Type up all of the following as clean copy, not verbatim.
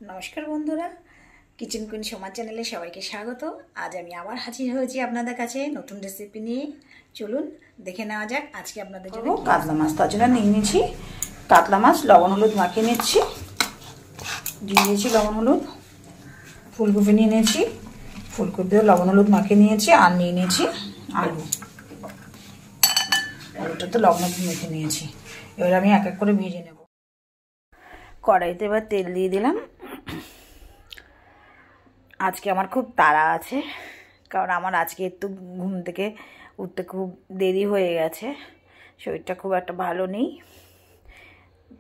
নমস্কার বন্ধুরা, kitchen queen Soma চ্যানেলে সবাইকে স্বাগত। আজ আমি আবার হাজির হয়েছি আপনাদের কাছে নতুন রেসিপি নিয়ে। চলুন দেখে নেওয়া যাক আজকে আপনাদের জন্য কাতলা মাছ। তার জন্য নিয়ে নিয়েছি কাতলা মাছ, লবণ হলুদ মাখিয়ে নিচ্ছি। দিয়ে দিয়েছি লবণ হলুদ। ফুলকপি নিয়ে নিয়েছি, ফুলকপিও লবণ হলুদ মাখিয়ে নিয়েছি। আর নিয়ে নিয়েছি আলুটা তো লবণ হলুদ মেখে নিয়েছি। এবার আমি এক এক করে ভেজে নেব। কড়াইতে এবার তেল দিয়ে দিলাম। আজকে আমার খুব তাড়া আছে, কারণ আমার আজকে একটু ঘুম থেকে উঠতে খুব দেরি হয়ে গেছে, শরীরটা খুব একটা ভালো নেই।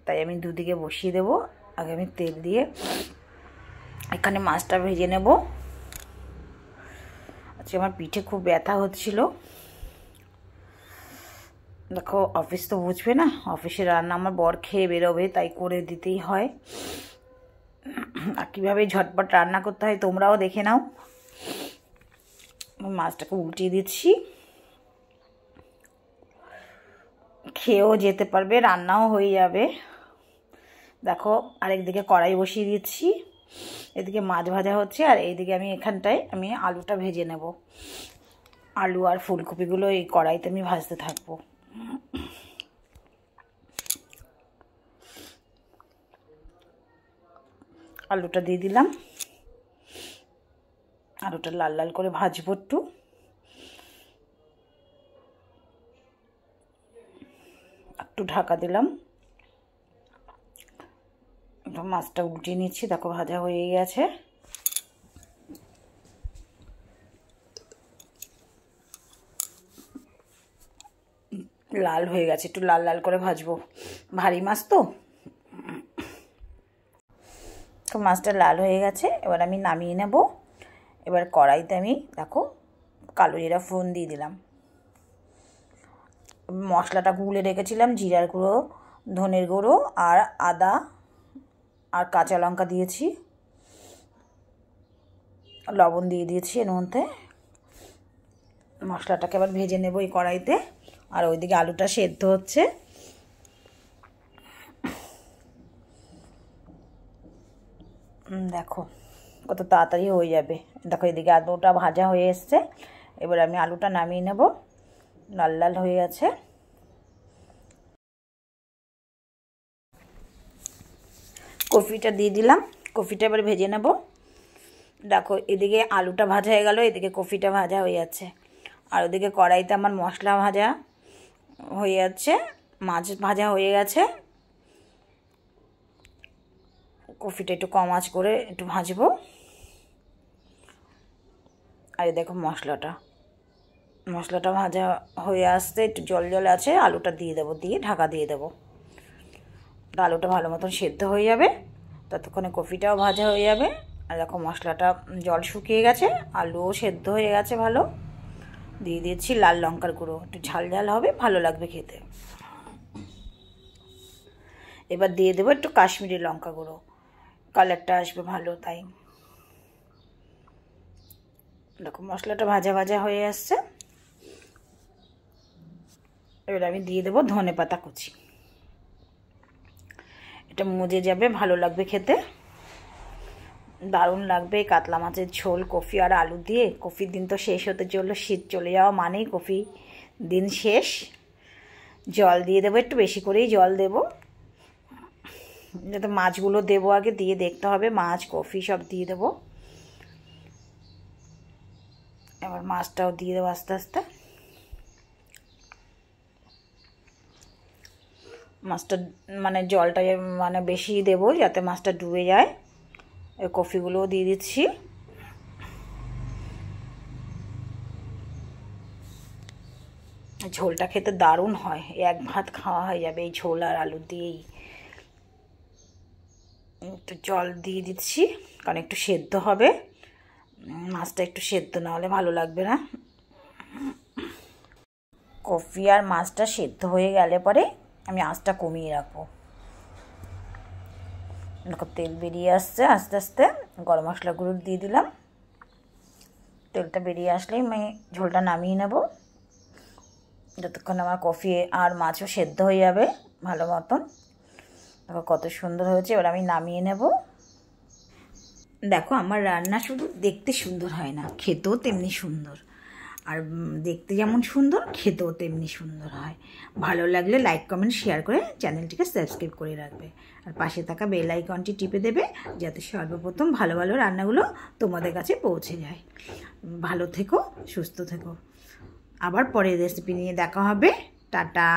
তাই আমি দুদিকে বসিয়ে দেবো। আগে আমি তেল দিয়ে এখানে মাছটা ভেজে নেব। আজকে আমার পিঠে খুব ব্যথা হচ্ছিল। দেখো, অফিস তো বুঝবে না, অফিসে রান্না আমার বর খেয়ে বেরোবে, তাই করে দিতেই হয়। আর কীভাবে ঝটপট রান্না করতে হয় তোমরাও দেখে নাও। মাছটাকে উল্টিয়ে দিচ্ছি, খেয়েও যেতে পারবে, রান্নাও হয়ে যাবে। দেখো, আরেকদিকে কড়াই বসিয়ে দিচ্ছি, এদিকে মাছ ভাজা হচ্ছে, আর এইদিকে আমি এখানটায় আলুটা ভেজে নেব। আলু আর ফুলকপিগুলো এই কড়াইতে আমি ভাজতে থাকবো। আলুটা দিয়ে দিলাম। আলুটা লাল লাল করে ভাজবো একটু ঢাকা দিলাম। মাছটা উল্টিয়ে নিচ্ছি। দেখো, ভাজা হয়ে গেছে। লাল হয়ে গেছে, একটু লাল লাল করে ভাজবো, ভারী মাছ তো। মাছটা লাল হয়ে গেছে, এবার আমি নামিয়ে নেব। এবার কড়াইতে আমি দেখো কালো জিরা ফোড়ন দিয়ে দিলাম। মশলাটা গুলে রেখেছিলাম, জিরার গুঁড়ো, ধনের গুঁড়ো আর আদা আর কাঁচা লঙ্কা দিয়েছি, লবণ দিয়ে দিয়েছি এর মধ্যে। মশলাটাকে আবার ভেজে নেব এই কড়াইতে। আর ওইদিকে আলুটা সেদ্ধ হচ্ছে। দেখো কত তাড়াতাড়ি হয়ে যাবে। দেখো, এদিকে আলুটা ভাজা হয়ে এসছে। এবার আমি আলুটা নামিয়ে নেব, লাল লাল হয়ে গেছে। কফিটা দিয়ে দিলাম, কফিটা এবার ভেজে নেব। দেখো, এদিকে আলুটা ভাজা হয়ে গেল, এদিকে কফিটা ভাজা হয়ে যাচ্ছে। আর ওদিকে কড়াইতে আমার মশলা ভাজা হয়ে যাচ্ছে, মাছ ভাজা হয়ে গেছে। কফিটা একটু কম আঁচ করে একটু ভাজবো। আর দেখো মশলাটা ভাজা হয়ে আসতে একটু জল জল আছে, আলুটা দিয়ে দেবো, দিয়ে ঢাকা দিয়ে দেবো। আলুটা ভালো মতন সেদ্ধ হয়ে যাবে, ততক্ষণে কফিটাও ভাজা হয়ে যাবে। আর দেখো, মশলাটা জল শুকিয়ে গেছে, আলুও সেদ্ধ হয়ে গেছে ভালো। দিয়ে দিয়েছি লাল লঙ্কার গুঁড়ো, একটু ঝাল ঝাল হবে, ভালো লাগবে খেতে। এবার দিয়ে দেবো একটু কাশ্মীরি লঙ্কা গুঁড়ো, কালারটা আসবে ভালো, তাই। দেখো, মশলাটা ভাজা ভাজা হয়ে আসছে। এবার আমি দিয়ে দেবো ধনেপাতা কুচি। এটা মজে যাবে, ভালো লাগবে খেতে, দারুণ লাগবে। কাতলা মাছের ঝোল কফি আর আলু দিয়ে। কফির দিন তো শেষ হতে চললো, শীত চলে যাওয়া মানেই কফি দিন শেষ। জল দিয়ে দেবো, একটু বেশি করেই জল দেবো, যাতে মাছগুলো দেবো আগে, দিয়ে দেখতে হবে। মাছ কফি সব দিয়ে দেবো। এবার মাছটাও দিয়ে দেবো আস্তে আস্তে। মাছটা জলটা বেশি দেবো, যাতে মাছটা ডুবে যায়। এই কফিগুলোও দিয়ে দিচ্ছি। ঝোলটা খেতে দারুণ হয়, এক ভাত খাওয়া হয়ে যাবে এই ঝোল আর আলু দিয়েই। একটু জল দিয়ে দিচ্ছি, কারণ একটু সেদ্ধ হবে। মাছটা একটু সেদ্ধ না হলে ভালো লাগবে না। কফি আর মাছটা সেদ্ধ হয়ে গেলে পরে আমি আঁচটা কমিয়ে রাখবো। দেখো, তেল বেরিয়ে আসছে আস্তে আস্তে। গরম মশলাগুলো দিয়ে দিলাম। তেলটা বেরিয়ে আসলেই আমি ঝোলটা নামিয়ে নেব, যতক্ষণ আমার কফি আর মাছও সেদ্ধ হয়ে যাবে ভালো মতন। দেখো কত সুন্দর হয়েছে। এবার আমি নামিয়ে নেব। দেখো আমার রান্না শুধু দেখতে সুন্দর হয় না, খেতেও তেমনি সুন্দর। আর দেখতে যেমন সুন্দর, খেতেও তেমনি সুন্দর হয়। ভালো লাগলে লাইক কমেন্ট শেয়ার করে চ্যানেলটিকে সাবস্ক্রাইব করে রাখবে। আর পাশে থাকা বেল আইকনটি টিপে দেবে, যাতে সর্বপ্রথম ভালো ভালো রান্নাগুলো তোমাদের কাছে পৌঁছে যায়। ভালো থেকো, সুস্থ থেকো। আবার পরের রেসিপি নিয়ে দেখা হবে। টাটা।